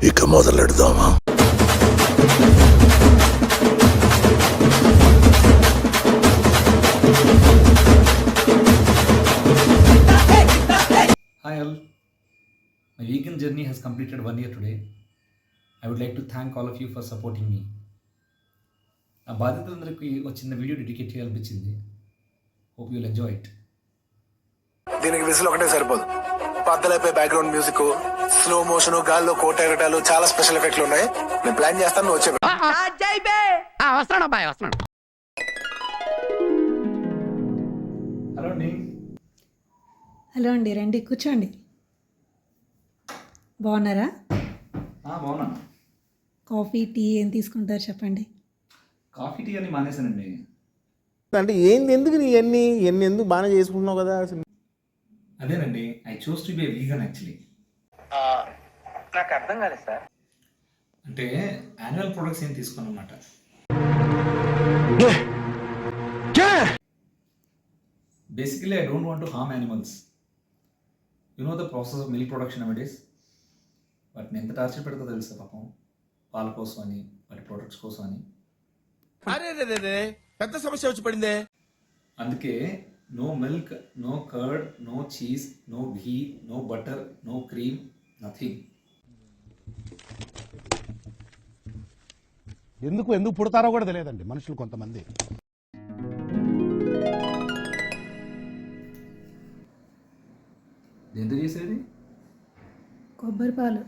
ఇక మొదలెడదామా? Hi all, my vegan journey has completed 1 year today. I would like to thank all of you for supporting me. నా బాధితులందరికీ ఒక చిన్న video dedicate చేయాలనిపించింది. Hope you'll enjoy it. దీనికి విసులు ఒకటే సరిపోదు. పద్దలైపోయి బ్యాక్గ్రౌండ్ మ్యూజిక్, స్లో మోషన్, గాల్లో కోట ఎగటాలు, చాలా స్పెషల్ ఎఫెక్ట్లు ఉన్నాయి. నేను ప్లాన్ చేస్తాను, నువ్వు వచ్చే. హలో అండి. హలో అండి, రండి కూర్చోండి. బాగున్నారా? బాగున్నా. కాఫీ టీ ఏం తీసుకుంటారు చెప్పండి. కాఫీ టీ అని మానేశానండి. అంటే ఏంది, ఎందుకు నీ ఎన్ని ఎందుకు బాగానే చేసుకుంటున్నావు కదా? అదేనండి, I choose to be vegan actually. నాకు అర్థం కాలేదు సార్. అంటే యాన్యువల్ ప్రొడక్ట్స్ ఏం తీసుకోను అన్నమాట. Basically I don't want to harm animals. You know the process of milk production nowadays. వాటిని ఎంత టార్చర్ పెడతా తెలుసా పాపం, పాల కోసం అని, వాటి ప్రొడక్ట్స్ కోసం అని. అరే పెద్ద సమస్య వచ్చి పడిందే. అందుకే no milk, no curd, no cheese, no ghee, no butter, no cream, nothing. ఎందుకు పుడతారో కూడా తెలియదండి మనుషులు కొంతమంది. ఎందుకు చేసేది? కొబ్బరి పాలు.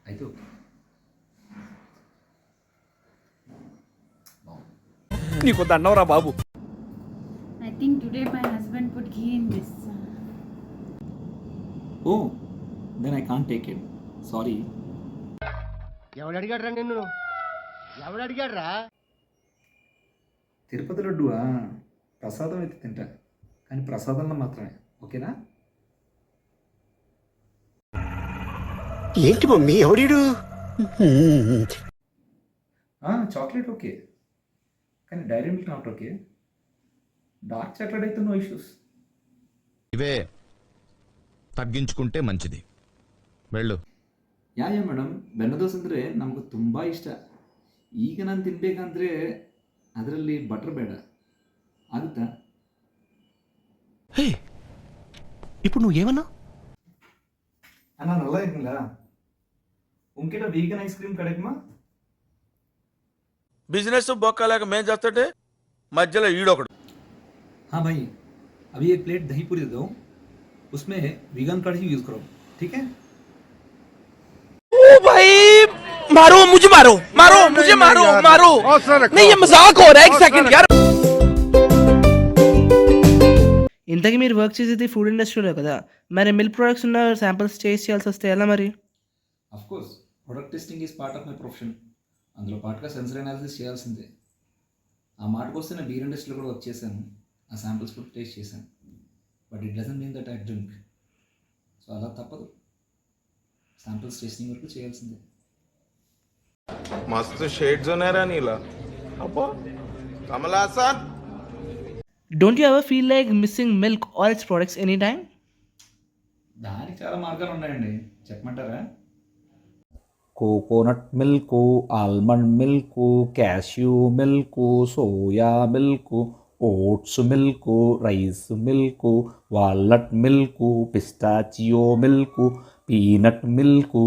అయితే ఓకే. నీకు దండవరా బాబు. I think today my husband put ghee in this. Oh, then I can't take it. Sorry. ఎవడు అడిగాడ్రా నిన్ను? ఎవడు అడిగాడ్రా? తిరుపతి లడ్డువా? ప్రసాదం అయితే తింటా, కానీ ప్రసాదంలో మాత్రమే. ఓకేనా? ఏంటి మమ్మీ, ఎవడీడు? చాక్లెట్ ఓకే, కానీ Dairy Milk not okay. Dark chocolate అయితే నో ఇష్యూస్. ఇవే ತಗ್ಗಿಂచుకుంటే మంచిది. వెళ్ళు. ಯಾ ಮೇಡಮ್, ಬೆಣ್ಣದೋಸೆ ಅಂದರೆ ನಮಗೆ ತುಂಬ ಇಷ್ಟ. ಈಗ ನಾನು ತಿನ್ನಬೇಕಂದ್ರೆ ಅದರಲ್ಲಿ ಬಟರ್ ಬೇಡ, ಆಗುತ್ತಾ? హే, ఇప్పుడు నువ్వేమన్నా? ನಾನು ಅಲ್ಲ ಏನಿಲ್ಲ, ಉಂಕಿಟ వీగన్ ఐస్ క్రీమ్ కడకమా. బిజినెస్ బొక్కలేక మేం చేస్తుంటే మధ్యలో ఈడొకడు. हाँ भाई, अभी एक प्लेट दही पूरी दे दो, उसमें वीगन कढ़ी यूज करो, ठीक है? ओ भाई, मारो मुझे, मारो मुझे, मारो नहीं, ये मजाक हो रहा है. एक सेकंड यार. ఇంతకీ మీరు వర్క్ చేసేది ఫుడ్ ఇండస్ట్రీలో కదా, మరి మిల్క్ ప్రొడక్ట్స్ ఉన్న శాంపిల్స్ టేస్ట్ చేయాల్సి వస్తే ఎలా మరి? Of course, product testing is part of my profession. అందులో పార్ట్గా సెన్సర్ అనాలిసిస్ చేయాల్సిందే. ఆ మాటకు వస్తే నేను బీర్ ఇండస్ట్రీలో కూడా వర్క్ చేశాను. ఆ శాంపిల్స్ కూడా టేస్ట్ చేశాను. But it doesn't mean that I drink. So అలా తప్పదు, శాంపిల్స్ టేస్టింగ్ వరకు చేయాల్సిందే. मस्त शेड्स ఉన్నారా నీలా? అబ్బా Kamal Haasan. Don't you ever feel like missing milk or its products any time? దానికి చాలా మార్గాలు ఉన్నాయండి, చెప్పమంటారా? Coconut milk, almond milk, cashew milk, soya milk, oats milk, rice milk, walnut milk, pistachio milk, peanut milk.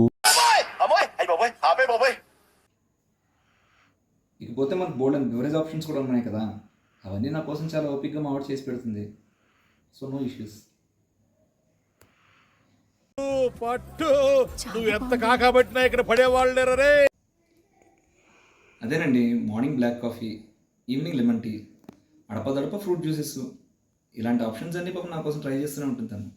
ఇకపోతే మనకు బోల్డ్ అండ్ బెవరేజ్ ఆప్షన్స్ కూడా ఉన్నాయి కదా, అవన్నీ నా కోసం చాలా ఓపిక్గా మా ఆర్డర్ చేసి పెడుతుంది. So no issues. పట్టు నువ్వు ఎంత కాకబట్టినా ఇక్కడ పడేవాళ్ళు లేరు రే. అదేనండి, morning black coffee, evening lemon tea, అడపదడప ఫ్రూట్ జ్యూసెస్, ఇలాంటి ఆప్షన్స్ అన్ని పాపం నా కోసం ట్రై చేస్తూనే ఉంటుంటాను.